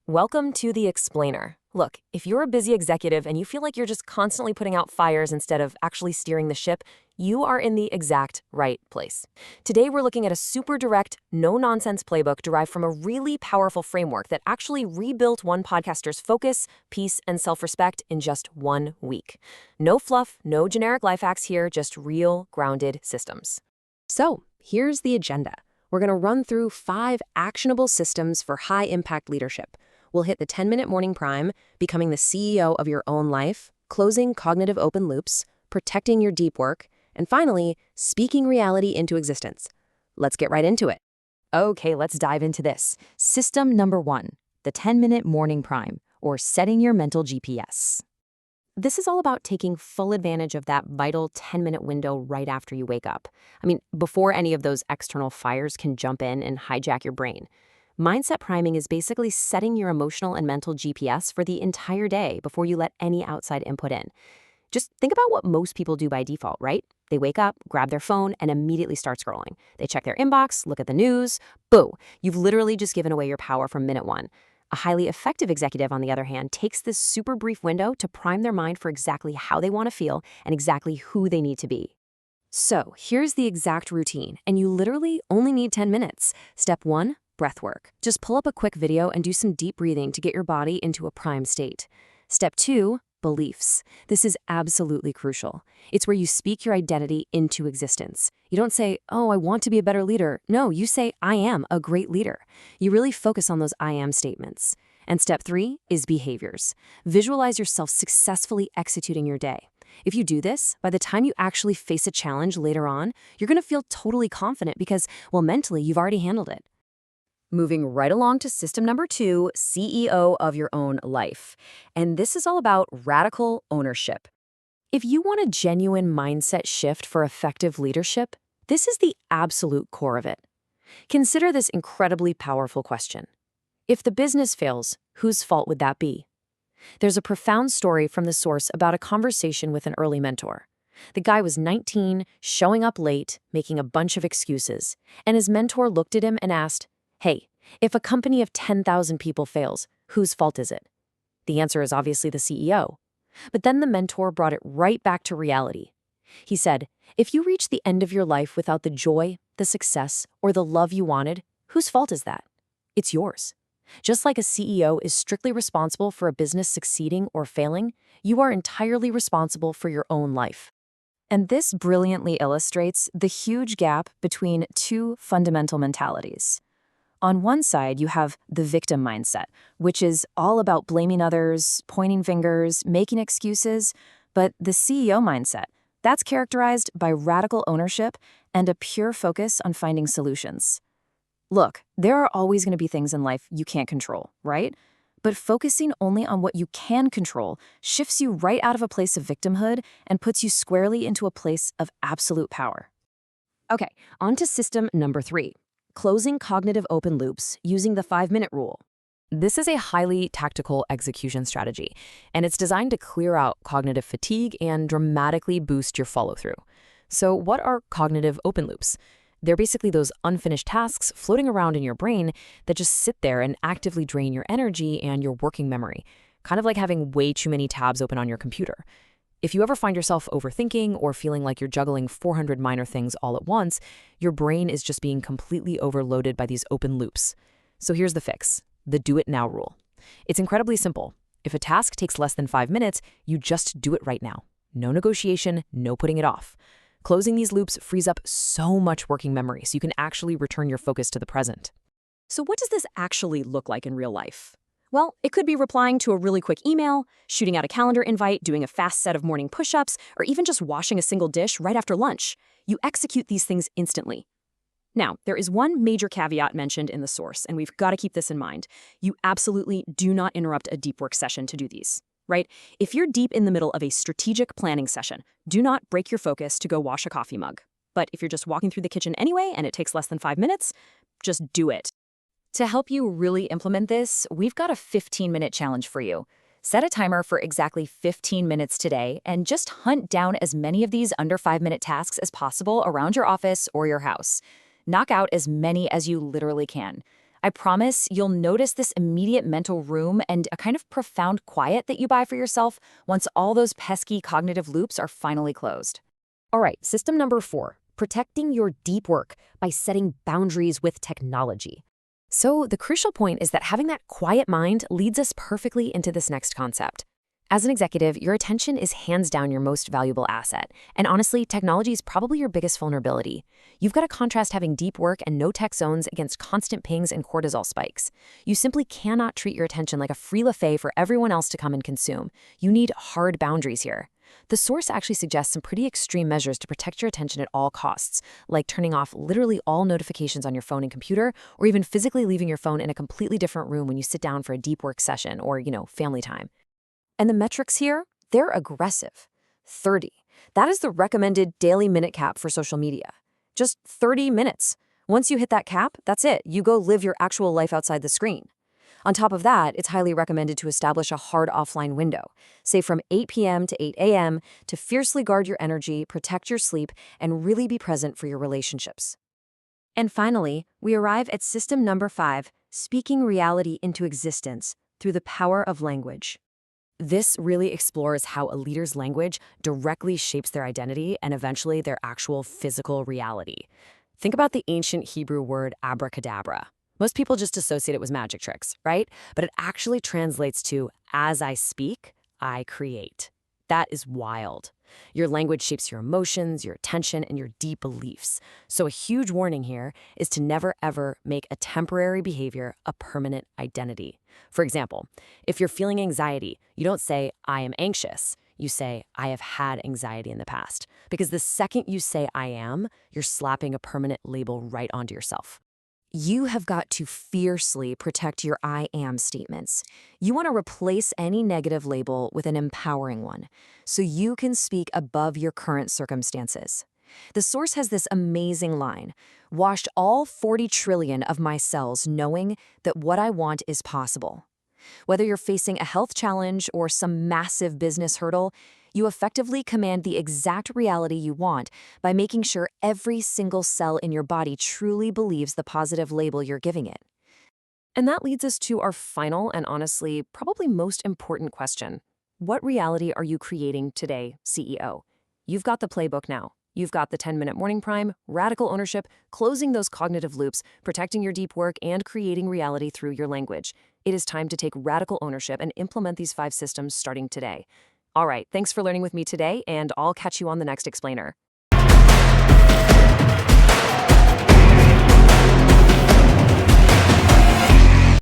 Welcome to The Explainer. Look, if you're a busy executive and you feel like you're just constantly putting out fires instead of actually steering the ship, you are in the exact right place. Today, we're looking at a super direct, no-nonsense playbook derived from a really powerful framework that actually rebuilt one podcaster's focus, peace, and self-respect in just 1 week. No fluff, no generic life hacks here, just real, grounded systems. So, here's the agenda. We're going to run through 5 actionable systems for high-impact leadership. We'll hit the 10-minute morning prime, becoming the CEO of your own life, closing cognitive open loops, protecting your deep work, and finally, speaking reality into existence. Let's get right into it. Okay, let's dive into this. System number 1, the 10-minute morning prime, or setting your mental GPS. This is all about taking full advantage of that vital 10-minute window right after you wake up. Before any of those external fires can jump in and hijack your brain. Mindset priming is basically setting your emotional and mental GPS for the entire day before you let any outside input in. Just think about what most people do by default, right? They wake up, grab their phone, and immediately start scrolling. They check their inbox, look at the news. Boo! You've literally just given away your power from minute 1. A highly effective executive, on the other hand, takes this super brief window to prime their mind for exactly how they want to feel and exactly who they need to be. So, here's the exact routine, and you literally only need 10 minutes. Step 1. Breath work. Just pull up a quick video and do some deep breathing to get your body into a prime state. Step 2, beliefs. This is absolutely crucial. It's where you speak your identity into existence. You don't say, oh, I want to be a better leader. No, you say, I am a great leader. You really focus on those I am statements. And step 3 is behaviors. Visualize yourself successfully executing your day. If you do this, by the time you actually face a challenge later on, you're going to feel totally confident because, well, mentally, you've already handled it. Moving right along to system number 2, CEO of your own life. And this is all about radical ownership. If you want a genuine mindset shift for effective leadership, this is the absolute core of it. Consider this incredibly powerful question. If the business fails, whose fault would that be? There's a profound story from the source about a conversation with an early mentor. The guy was 19, showing up late, making a bunch of excuses, and his mentor looked at him and asked, hey, if a company of 10,000 people fails, whose fault is it? The answer is obviously the CEO. But then the mentor brought it right back to reality. He said, if you reach the end of your life without the joy, the success, or the love you wanted, whose fault is that? It's yours. Just like a CEO is strictly responsible for a business succeeding or failing, you are entirely responsible for your own life. And this brilliantly illustrates the huge gap between 2 fundamental mentalities. On one side, you have the victim mindset, which is all about blaming others, pointing fingers, making excuses. But the CEO mindset, that's characterized by radical ownership and a pure focus on finding solutions. Look, there are always going to be things in life you can't control, right? But focusing only on what you can control shifts you right out of a place of victimhood and puts you squarely into a place of absolute power. Okay, on to system number 3. Closing cognitive open loops using the 5-minute rule. This is a highly tactical execution strategy, and it's designed to clear out cognitive fatigue and dramatically boost your follow-through. So what are cognitive open loops? They're basically those unfinished tasks floating around in your brain that just sit there and actively drain your energy and your working memory, kind of like having way too many tabs open on your computer. If you ever find yourself overthinking or feeling like you're juggling 400 minor things all at once, your brain is just being completely overloaded by these open loops. So here's the fix, the do it now rule. It's incredibly simple. If a task takes less than 5 minutes, you just do it right now. No negotiation, no putting it off. Closing these loops frees up so much working memory so you can actually return your focus to the present. So what does this actually look like in real life? Well, it could be replying to a really quick email, shooting out a calendar invite, doing a fast set of morning push-ups, or even just washing a single dish right after lunch. You execute these things instantly. Now, there is one major caveat mentioned in the source, and we've got to keep this in mind. You absolutely do not interrupt a deep work session to do these, right? If you're deep in the middle of a strategic planning session, do not break your focus to go wash a coffee mug. But if you're just walking through the kitchen anyway and it takes less than 5 minutes, just do it. To help you really implement this, we've got a 15-minute challenge for you. Set a timer for exactly 15 minutes today and just hunt down as many of these under 5-minute tasks as possible around your office or your house. Knock out as many as you literally can. I promise you'll notice this immediate mental room and a kind of profound quiet that you buy for yourself once all those pesky cognitive loops are finally closed. All right, system number 4, protecting your deep work by setting boundaries with technology. So the crucial point is that having that quiet mind leads us perfectly into this next concept. As an executive, your attention is hands down your most valuable asset. And honestly, technology is probably your biggest vulnerability. You've got to contrast having deep work and no tech zones against constant pings and cortisol spikes. You simply cannot treat your attention like a free buffet for everyone else to come and consume. You need hard boundaries here. The source actually suggests some pretty extreme measures to protect your attention at all costs, like turning off literally all notifications on your phone and computer, or even physically leaving your phone in a completely different room when you sit down for a deep work session or, family time. And the metrics here, they're aggressive. 30. That is the recommended daily minute cap for social media. Just 30 minutes. Once you hit that cap, that's it. You go live your actual life outside the screen. On top of that, it's highly recommended to establish a hard offline window, say from 8 p.m. to 8 a.m., to fiercely guard your energy, protect your sleep, and really be present for your relationships. And finally, we arrive at system number 5, speaking reality into existence through the power of language. This really explores how a leader's language directly shapes their identity and eventually their actual physical reality. Think about the ancient Hebrew word abracadabra. Most people just associate it with magic tricks, right? But it actually translates to, as I speak, I create. That is wild. Your language shapes your emotions, your attention, and your deep beliefs. So a huge warning here is to never ever make a temporary behavior a permanent identity. For example, if you're feeling anxiety, you don't say, I am anxious. You say, I have had anxiety in the past. Because the second you say I am, you're slapping a permanent label right onto yourself. You have got to fiercely protect your I am statements. You want to replace any negative label with an empowering one, so you can speak above your current circumstances. The source has this amazing line: washed all 40 trillion of my cells knowing that what I want is possible. Whether you're facing a health challenge or some massive business hurdle, you effectively command the exact reality you want by making sure every single cell in your body truly believes the positive label you're giving it. And that leads us to our final and honestly, probably most important question. What reality are you creating today, CEO? You've got the playbook now. You've got the 10-minute morning prime, radical ownership, closing those cognitive loops, protecting your deep work, and creating reality through your language. It is time to take radical ownership and implement these 5 systems starting today. All right, thanks for learning with me today, and I'll catch you on the next explainer.